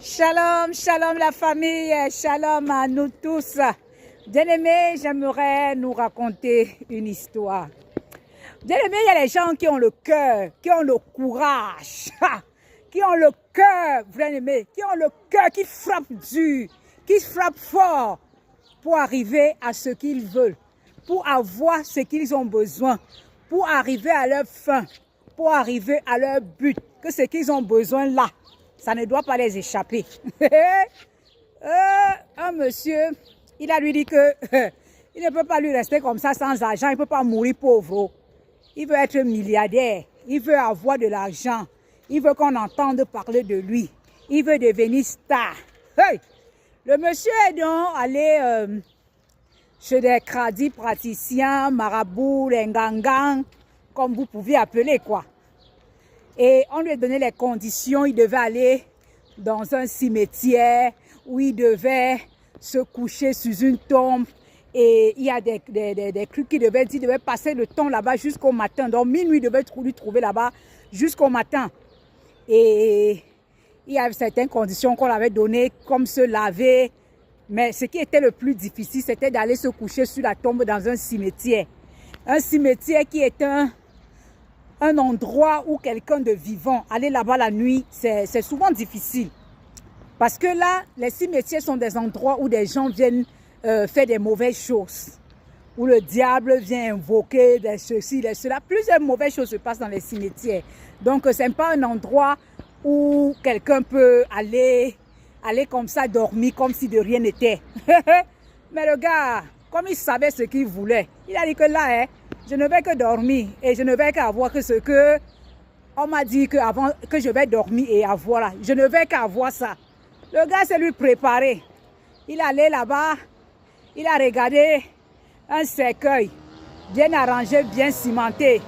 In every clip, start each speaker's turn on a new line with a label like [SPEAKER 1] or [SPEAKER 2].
[SPEAKER 1] Shalom, shalom la famille, shalom à nous tous. Bien-aimés, j'aimerais nous raconter une histoire. Bien-aimés, il y a les gens qui ont le cœur, qui ont le courage, qui ont le cœur, bien-aimés, qui ont le cœur qui frappe dur, qui frappe fort pour arriver à ce qu'ils veulent, pour avoir ce qu'ils ont besoin, pour arriver à leur fin, pour arriver à leur but, que ce qu'ils ont besoin là, ça ne doit pas les échapper. Un monsieur, il a lui dit que il ne peut pas lui rester comme ça sans argent, il ne peut pas mourir pauvre. Il veut être milliardaire, il veut avoir de l'argent, il veut qu'on entende parler de lui, il veut devenir star. Hey! Le monsieur est donc allé chez des cradis praticiens, marabouts, les ngangans, comme vous pouvez appeler quoi. Et on lui a donné les conditions, il devait aller dans un cimetière où il devait se coucher sous une tombe. Et il y a des trucs qui devaient dire, il devait passer le temps là-bas jusqu'au matin. Donc minuit, il devait lui trouver là-bas jusqu'au matin. Et il y avait certaines conditions qu'on avait données, comme se laver. Mais ce qui était le plus difficile, c'était d'aller se coucher sur la tombe dans un cimetière. Un cimetière qui est un endroit où quelqu'un de vivant, aller là-bas la nuit, c'est souvent difficile. Parce que là, les cimetières sont des endroits où des gens viennent faire des mauvaises choses. Où le diable vient invoquer des ceci, des cela. Plusieurs mauvaises choses se passent dans les cimetières. Donc, ce n'est pas un endroit où quelqu'un peut aller comme ça, dormir, comme si de rien n'était. Mais le gars, comme il savait ce qu'il voulait, il a dit que là, je ne vais que dormir et je ne vais qu'avoir que ce que on m'a dit que je vais dormir et avoir là. Je ne vais qu'avoir ça. Le gars s'est lui préparé. Il allait là-bas, il a regardé un cercueil bien arrangé, bien cimenté.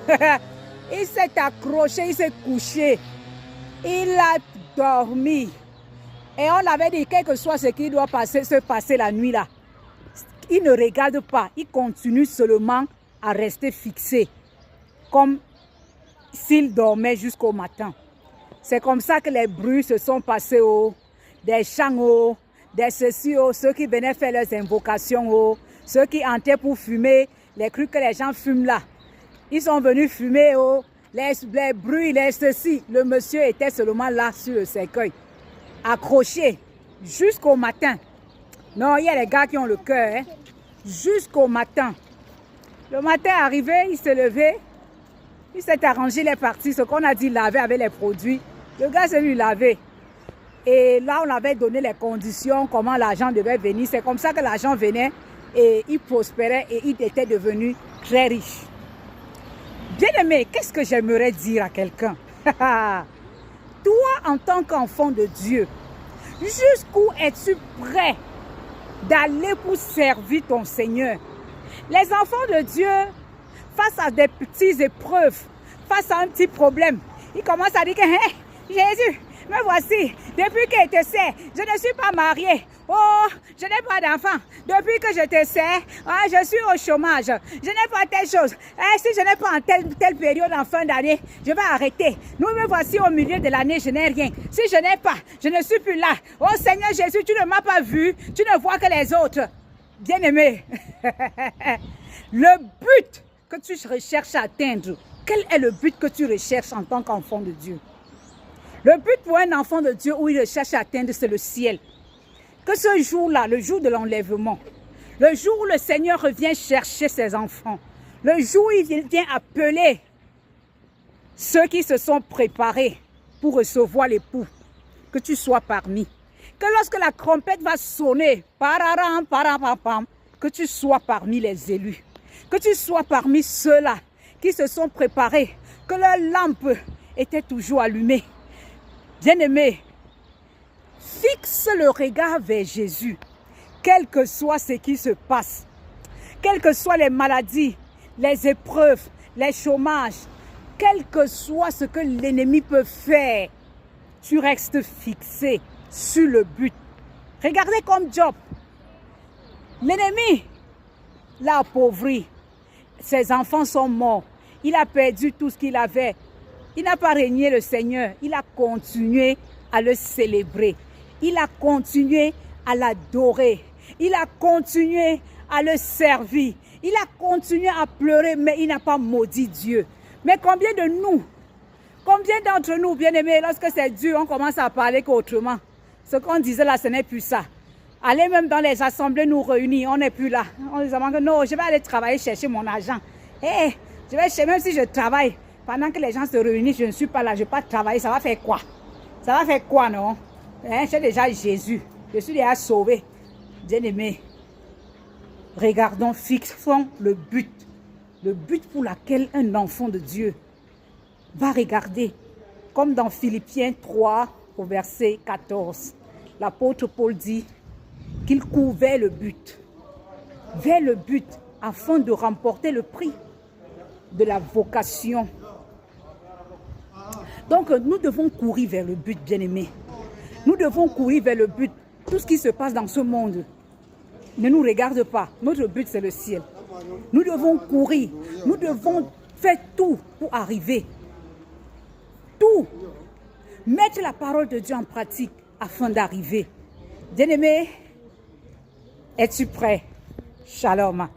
[SPEAKER 1] Il s'est accroché, il s'est couché. Il a dormi. Et on avait dit, quel que soit ce qui doit se passer la nuit là, il ne regarde pas, il continue seulement à rester fixé, comme s'il dormait jusqu'au matin. C'est comme ça que les bruits se sont passés, des chants, des ceci, ceux qui venaient faire leurs invocations, ceux qui entraient pour fumer, les trucs que les gens fument là. Ils sont venus fumer, les bruits, les ceci. Le monsieur était seulement là sur le cercueil, accroché jusqu'au matin. Non, il y a les gars qui ont le cœur, jusqu'au matin. Le matin arrivé, il s'est levé, il s'est arrangé les parties, ce qu'on a dit laver avec les produits. Le gars s'est lui lavé. Et là, on avait donné les conditions, comment l'argent devait venir. C'est comme ça que l'argent venait et il prospérait et il était devenu très riche. Bien-aimé, qu'est-ce que j'aimerais dire à quelqu'un? Toi, en tant qu'enfant de Dieu, jusqu'où es-tu prêt d'aller pour servir ton Seigneur? Les enfants de Dieu, face à des petites épreuves, face à un petit problème, ils commencent à dire que hey, Jésus, me voici, depuis que je te sais, je ne suis pas mariée. Oh, je n'ai pas d'enfant. Depuis que je te sais, je suis au chômage. Je n'ai pas telle chose. Si je n'ai pas en telle période en fin d'année, je vais arrêter. Nous me voici au milieu de l'année, je n'ai rien. Si je n'ai pas, je ne suis plus là. Oh Seigneur Jésus, tu ne m'as pas vu, tu ne vois que les autres. Bien-aimé, le but que tu recherches à atteindre, quel est le but que tu recherches en tant qu'enfant de Dieu? Le but pour un enfant de Dieu où il recherche à atteindre, c'est le ciel. Que ce jour-là, le jour de l'enlèvement, le jour où le Seigneur revient chercher ses enfants, le jour où il vient appeler ceux qui se sont préparés pour recevoir l'époux, que tu sois parmi. Que lorsque la trompette va sonner, pararam, parapapam, que tu sois parmi les élus. Que tu sois parmi ceux-là qui se sont préparés, que leur lampe était toujours allumée. Bien-aimé, fixe le regard vers Jésus, quel que soit ce qui se passe, quelles que soient les maladies, les épreuves, les chômages, quel que soit ce que l'ennemi peut faire, tu restes fixé sur le but. Regardez comme Job. L'ennemi l'a appauvri. Ses enfants sont morts. Il a perdu tout ce qu'il avait. Il n'a pas régné le Seigneur. Il a continué à le célébrer. il a continué à l'adorer. Il a continué à le servir. Il a continué à pleurer, mais il n'a pas maudit Dieu. Mais combien d'entre nous, bien-aimés, lorsque c'est dur, on commence à parler qu'autrement. Ce qu'on disait là, ce n'est plus ça. Allez même dans les assemblées nous réunir, on n'est plus là. On dit que non, je vais aller travailler, chercher mon argent. Hey, je vais chercher, même si je travaille, pendant que les gens se réunissent, je ne suis pas là, je ne vais pas travailler, ça va faire quoi? Ça va faire quoi, non? Hein, j'ai déjà Jésus, je suis déjà sauvé. Bien-aimé, regardons, fixons le but pour lequel un enfant de Dieu va regarder, comme dans Philippiens 3, au verset 14. L'apôtre Paul dit qu'il court vers le but, afin de remporter le prix de la vocation. Donc, nous devons courir vers le but, bien-aimés. Nous devons courir vers le but. Tout ce qui se passe dans ce monde ne nous regarde pas. Notre but, c'est le ciel. Nous devons courir. Nous devons faire tout pour arriver. Tout. Mettre la parole de Dieu en pratique afin d'arriver. Bien-aimé, es-tu prêt? Shalom.